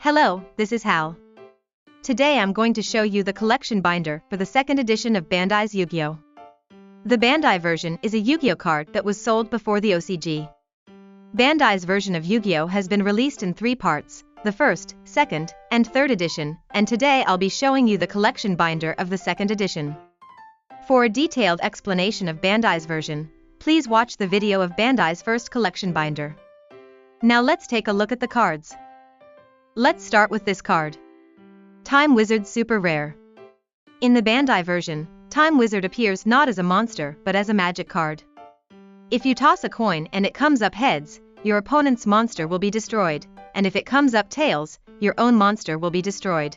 Hello, this is Hal. Today I'm going to show you the collection binder for the second edition of Bandai's Yugioh. The Bandai version is a Yugioh card that was sold before the OCG. Bandai's version of Yugioh has been released in 3 parts, the first, second, and third edition, and today I'll be showing you the collection binder of the second edition. For a detailed explanation of Bandai's version, please watch the video of Bandai's first collection binder. Now let's take a look at the cards. Let's start with this card. Time Wizard Super Rare. In the Bandai version, Time Wizard appears not as a monster but as a magic card. If you toss a coin and it comes up heads, your opponent's monster will be destroyed, and if it comes up tails, your own monster will be destroyed.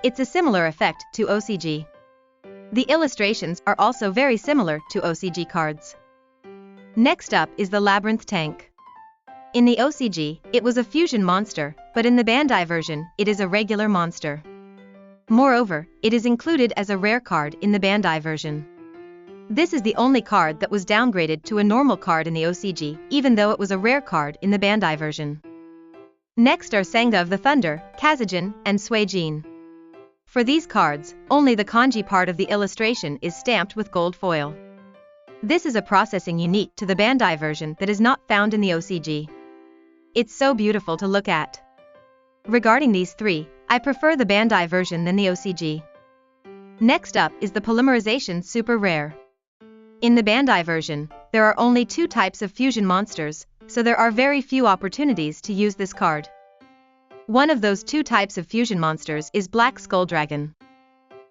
It's a similar effect to OCG. The illustrations are also very similar to OCG cards. Next up is the Labyrinth Tank. In the OCG, it was a fusion monster, but in the Bandai version, it is a regular monster. Moreover, it is included as a rare card in the Bandai version. This is the only card that was downgraded to a normal card in the OCG, even though it was a rare card in the Bandai version. Next are Senga of the Thunder, Kazajin, and Suijin. For these cards, only the kanji part of the illustration is stamped with gold foil. This is a processing unique to the Bandai version that is not found in the OCG. It's so beautiful to look at. Regarding these 3, I prefer the Bandai version than the OCG. Next up is the Polymerization Super Rare. In the Bandai version, there are only 2 types of fusion monsters, so there are very few opportunities to use this card. One of those 2 types of fusion monsters is Black Skull Dragon.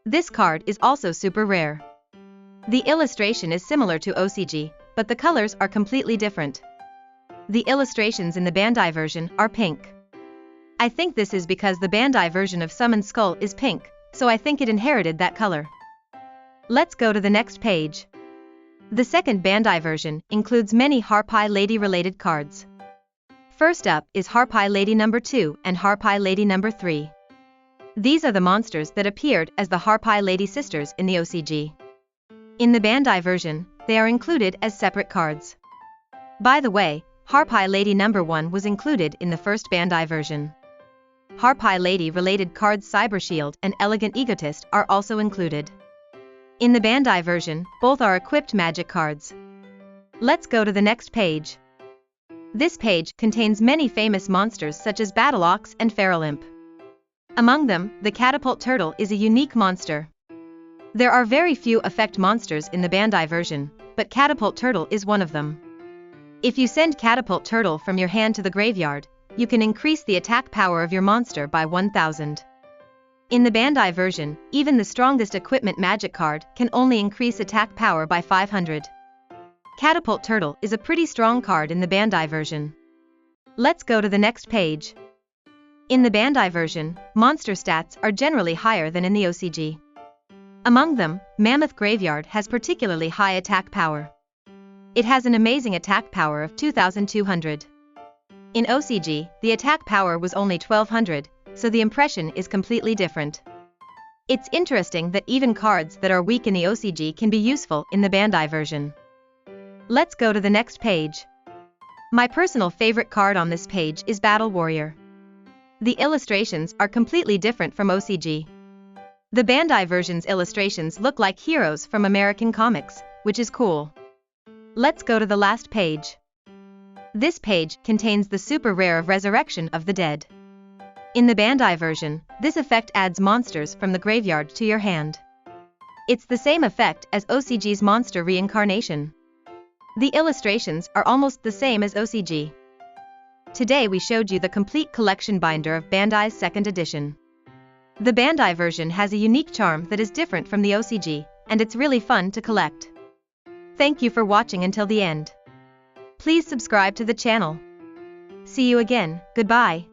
This card is also super rare. The illustration is similar to OCG, but the colors are completely different. The illustrations in the Bandai version are pink. I think this is because the Bandai version of Summon Skull is pink, so I think it inherited that color. Let's go to the next page. The second Bandai version includes many Harpie Lady related cards. First up is Harpie Lady number 2 and Harpie Lady number 3. These are the monsters that appeared as the Harpie Lady sisters in the OCG. In the Bandai version, they are included as separate cards. By the way, Harpie Lady number 1 was included in the first Bandai version. Harpie Lady related cards Cyber Shield and Elegant Egotist are also included. In the Bandai version, both are equipped magic cards. Let's go to the next page. This page contains many famous monsters such as Battle Ox and Feral Imp. Among them, the Catapult Turtle is a unique monster. There are very few effect monsters in the Bandai version, but Catapult Turtle is one of them. If you send Catapult Turtle from your hand to the graveyard, you can increase the attack power of your monster by 1000. In the Bandai version, even the strongest equipment magic card can only increase attack power by 500. Catapult Turtle is a pretty strong card in the Bandai version. Let's go to the next page. In the Bandai version, monster stats are generally higher than in the OCG. Among them, Mammoth Graveyard has particularly high attack power. It has an amazing attack power of 2200. In OCG, the attack power was only 1200, so the impression is completely different. It's interesting that even cards that are weak in the OCG can be useful in the Bandai version. Let's go to the next page. My personal favorite card on this page is Battle Warrior. The illustrations are completely different from OCG. The Bandai version's illustrations look like heroes from American comics, which is cool. Let's go to the last page. This page contains the super rare of Resurrection of the Dead. In the Bandai version, this effect adds monsters from the graveyard to your hand. It's the same effect as OCG's Monster Reincarnation. The illustrations are almost the same as OCG. Today we showed you the complete collection binder of Bandai's second edition. The Bandai version has a unique charm that is different from the OCG, and it's really fun to collect. Thank you for watching until the end. Please subscribe to the channel. See you again, goodbye.